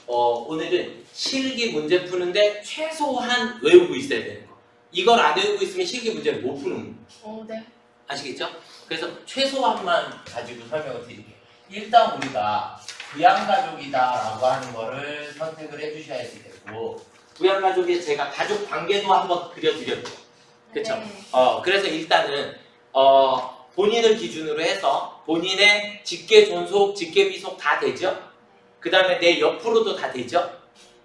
오늘은 실기 문제 푸는데 최소한 외우고 있어야 되는 거. 이걸 안 외우고 있으면 실기 문제를 못 푸는 거. 네. 아시겠죠? 그래서 최소한만 가지고 설명을 드릴게요. 일단 우리가 부양가족이다라고 하는 거를 선택을 해주셔야지 되고, 부양가족에 제가 가족 관계도 한번 그려드렸죠. 그렇죠? 네. 그래서 일단은 본인을 기준으로 해서 본인의 직계 존속, 직계 비속 다 되죠? 그 다음에 내 옆으로도 다 되죠?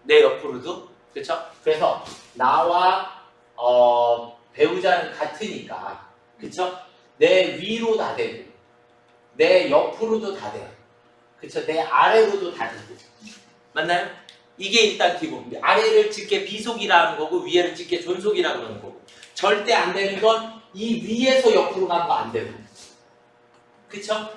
내 옆으로도. 그렇죠? 그래서 나와 배우자는 같으니까, 그렇죠? 내 위로 다 되고 내 옆으로도 다 돼요. 그렇죠? 내 아래로도 다 되고. 맞나요? 이게 일단 기본. 아래를 직계 비속이라는 거고 위에를 직계 존속이라고 그러는 거고. 절대 안 되는 건 이 위에서 옆으로 간 거 안 되고. 그쵸?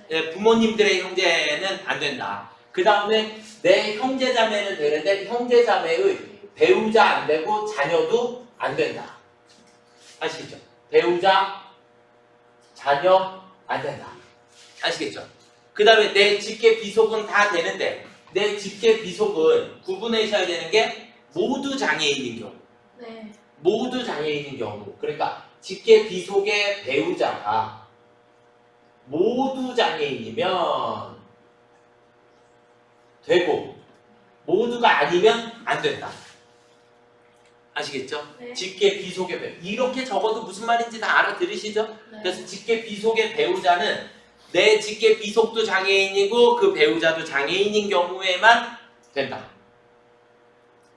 네, 부모님들의 형제는 안 된다. 그 다음에 내 형제자매는 되는데 형제자매의 배우자 안 되고 자녀도 안 된다. 아시겠죠? 배우자, 자녀 안 된다. 아시겠죠? 그 다음에 내 직계 비속은 다 되는데 내 직계 비속은 구분하셔야 되는 게 모두 장애인인 경우. 네. 모두 장애인인 경우. 그러니까 직계 비속의 배우자가 모두 장애인이면 되고 모두가 아니면 안 된다. 아시겠죠? 네. 직계 비속의 배우. 이렇게 적어도 무슨 말인지 다 알아들으시죠? 네. 그래서 직계 비속의 배우자는 내 직계 비속도 장애인이고 그 배우자도 장애인인 경우에만 된다.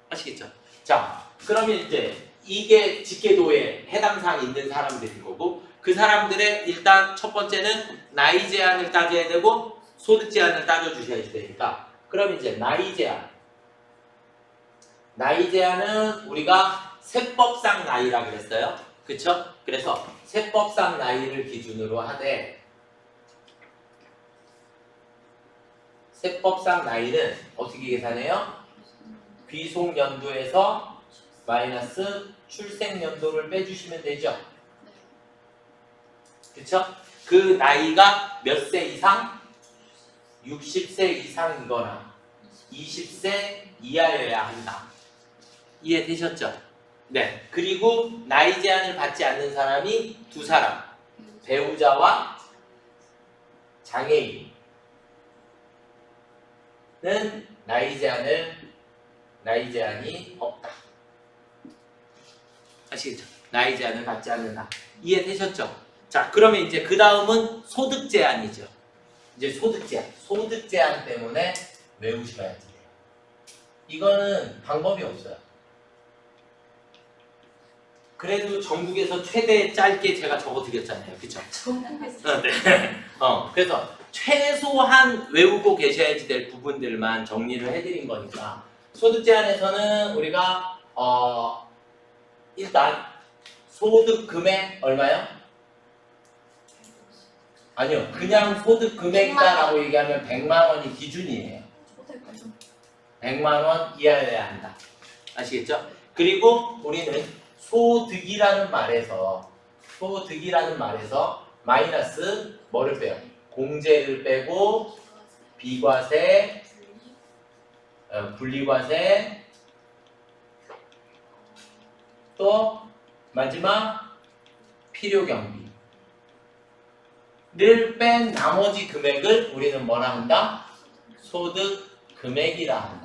아시겠죠? 자, 그러면 이제 이게 직계도에 해당 사항이 있는 사람들인 거고, 그 사람들의 일단 첫 번째는 나이 제한을 따져야 되고 소득 제한을 따져주셔야 되니까, 그럼 이제 나이 제한. 나이 제한은 우리가 세법상 나이라 그랬어요. 그쵸? 그래서 세법상 나이를 기준으로 하되, 세법상 나이는 어떻게 계산해요? 귀속연도에서 마이너스 출생연도를 빼주시면 되죠. 그쵸? 그 나이가 몇 세 이상? 60세 이상이거나 20세 이하여야 한다. 이해되셨죠? 네. 그리고 나이 제한을 받지 않는 사람이 두 사람. 배우자와 장애인은 나이 제한이 없다. 아시겠죠? 나이 제한을 받지 않는다. 이해되셨죠? 자, 그러면 이제 그 다음은 소득 제한이죠. 이제 소득 제한. 소득 제한 때문에 외우셔야지 돼요. 이거는 방법이 없어요. 그래도 전국에서 최대 짧게 제가 적어드렸잖아요. 그쵸? 전국에서. 네. 그래서 최소한 외우고 계셔야지 될 부분들만 정리를 해드린 거니까, 소득 제한에서는 우리가 일단 소득 금액 얼마요? 아니요. 그냥 소득 금액이다라고 얘기하면 100만 원이 기준이에요. 100만 원 이하여야 한다. 아시겠죠? 그리고 우리는 소득이라는 말에서 마이너스 뭐를 빼요? 공제를 빼고 비과세, 분리과세, 또 마지막 필요경비를 뺀 나머지 금액을 우리는 뭐라 한다? 소득 금액이라 한다.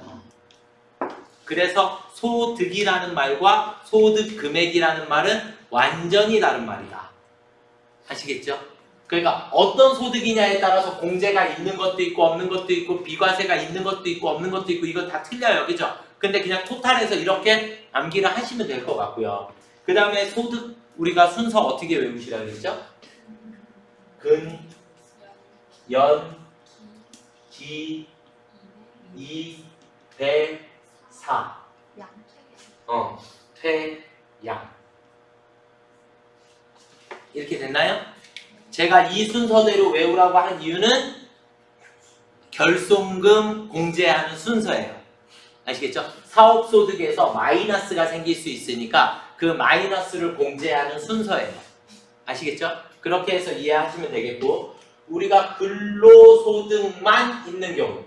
그래서 소득이라는 말과 소득 금액이라는 말은 완전히 다른 말이다. 아시겠죠? 그러니까 어떤 소득이냐에 따라서 공제가 있는 것도 있고 없는 것도 있고 비과세가 있는 것도 있고 없는 것도 있고 이거 다 틀려요. 그죠? 근데 그냥 토탈해서 이렇게 암기를 하시면 될 것 같고요. 그 다음에 소득 우리가 순서 어떻게 외우시라고 그랬죠? 근, 연, 기, 이, 배, 사. 퇴, 양. 이렇게 됐나요? 제가 이 순서대로 외우라고 한 이유는 결손금 공제하는 순서예요. 아시겠죠? 사업소득에서 마이너스가 생길 수 있으니까 그 마이너스를 공제하는 순서예요. 아시겠죠? 그렇게 해서 이해하시면 되겠고, 우리가 근로소득만 있는 경우,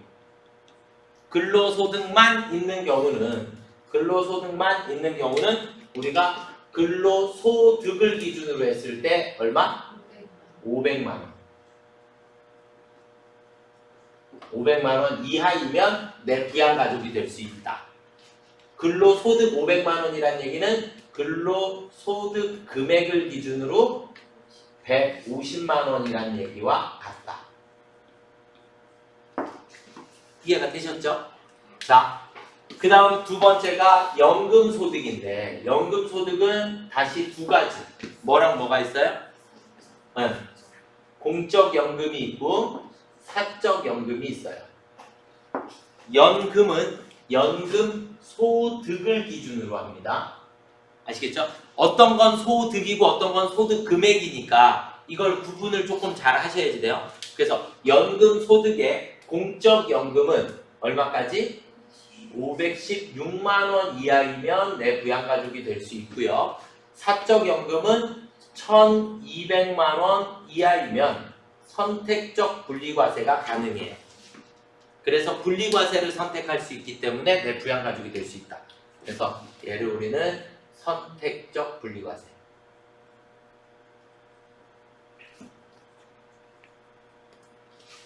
근로소득만 있는 경우는 우리가 근로소득을 기준으로 했을 때 얼마? 500만 원. 500만 원 이하이면 내 부양가족이 될 수 있다. 근로소득 500만 원이란 얘기는 근로소득 금액을 기준으로 150만 원이란 얘기와 같다. 이해가 되셨죠? 자, 그 다음 두 번째가 연금소득인데 연금소득은 다시 두 가지. 뭐랑 뭐가 있어요? 네. 공적연금이 있고 사적연금이 있어요. 연금은 연금소득을 기준으로 합니다. 아시겠죠? 어떤 건 소득이고 어떤 건 소득 금액이니까 이걸 구분을 조금 잘 하셔야 돼요. 그래서 연금소득의 공적연금은 얼마까지? 516만 원 이하이면 내 부양가족이 될 수 있고요. 사적연금은 1200만 원 이하이면 선택적 분리과세가 가능해요. 그래서 분리과세를 선택할 수 있기 때문에 내 부양가족이 될 수 있다. 그래서 얘를 우리는 선택적 분리과세.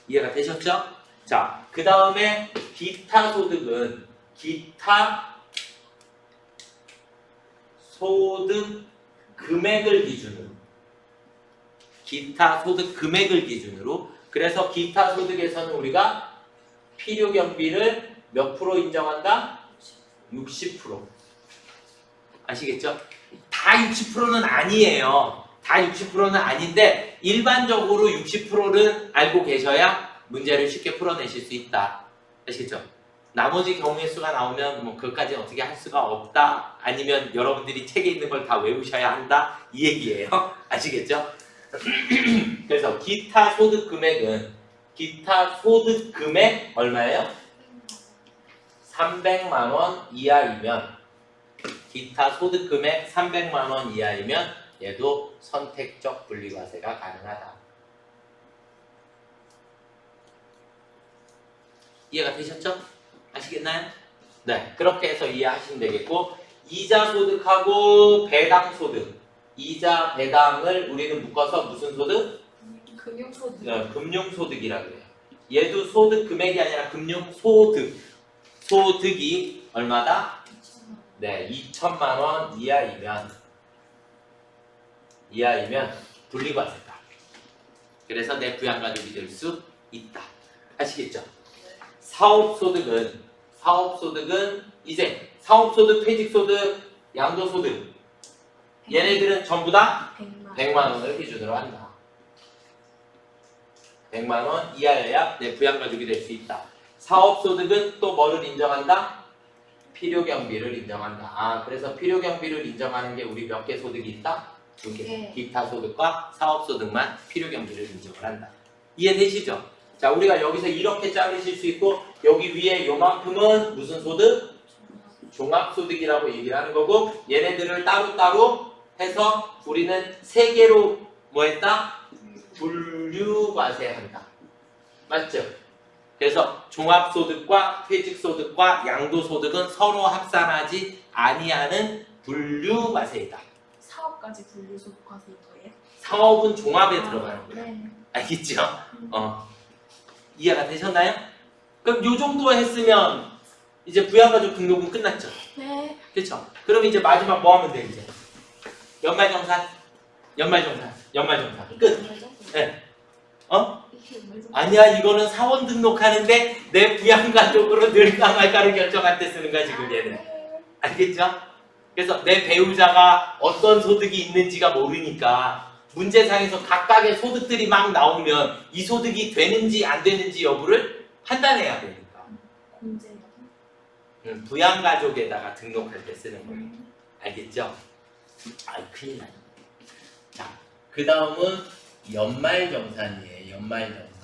이해가 되셨죠? 자, 그 다음에 기타 소득은 기타 소득 금액을 기준으로 그래서 기타 소득에서는 우리가 필요 경비를 몇 프로 인정한다? 60%. 아시겠죠? 다 60%는 아니에요. 다 60%는 아닌데 일반적으로 60%는 알고 계셔야 문제를 쉽게 풀어내실 수 있다. 아시겠죠? 나머지 경우의 수가 나오면 뭐 그것까지 어떻게 할 수가 없다. 아니면 여러분들이 책에 있는 걸 다 외우셔야 한다. 이 얘기예요. 아시겠죠? 그래서 기타 소득 금액은 기타 소득 금액 얼마예요? 300만 원 이하이면 기타 소득 금액 300만 원 이하이면 얘도 선택적 분리과세가 가능하다. 이해가 되셨죠? 아시겠나요? 네, 그렇게 해서 이해하시면 되겠고 이자 소득하고 배당 소득 이자 배당을 우리는 묶어서 무슨 소득? 금융소득. 금융소득이라고 해요. 얘도 소득 금액이 아니라 금융소득. 소득이 얼마다? 2,000원. 네, 2천만 원 이하이면 분리과세다. 그래서 내 부양가족이 될 수 있다. 아시겠죠? 사업소득은 이제 사업소득, 퇴직소득, 양도소득 얘네들은 전부 다 100만 원을 기준으로 한다. 100만 원 이하여야 내 부양가족이 될 수 있다. 사업소득은 또 뭐를 인정한다? 필요경비를 인정한다. 아, 그래서 필요경비를 인정하는 게 우리 몇 개 소득이 있다? 2개. 네. 기타 소득과 사업소득만 필요경비를 인정을 한다. 이해되시죠? 자, 우리가 여기서 이렇게 자르실 수 있고 여기 위에 요만큼은 무슨 소득? 종합소득이라고 얘기를 하는 거고 얘네들을 따로따로 해서 우리는 세 개로 뭐 했다? 분류과세한다. 맞죠? 그래서 종합소득과 퇴직소득과 양도소득은 서로 합산하지 아니하는 분류과세이다. 사업까지 분류소득하실 거예요? 사업은 종합에 들어가는 거예요. 네. 알겠죠? 이해가 되셨나요? 그럼 요 정도 했으면 이제 부양가족 등록은 끝났죠? 네. 그렇죠? 그럼 이제 마지막 뭐 하면 돼 이제? 연말정산 끝. 네. 아니야, 이거는 사원 등록하는데 내 부양가족으로 늘까 말까를 결정할 때 쓰는 거야 지금 얘는. 알겠죠? 그래서 내 배우자가 어떤 소득이 있는지가 모르니까 문제상에서 각각의 소득들이 막 나오면 이 소득이 되는지 안 되는지 여부를 판단해야 되니까. 공제요. 부양가족에다가 등록할 때 쓰는 거예요. 알겠죠? 아, 큰일 나네. 자, 그 다음은 연말정산이에요. 연말정산.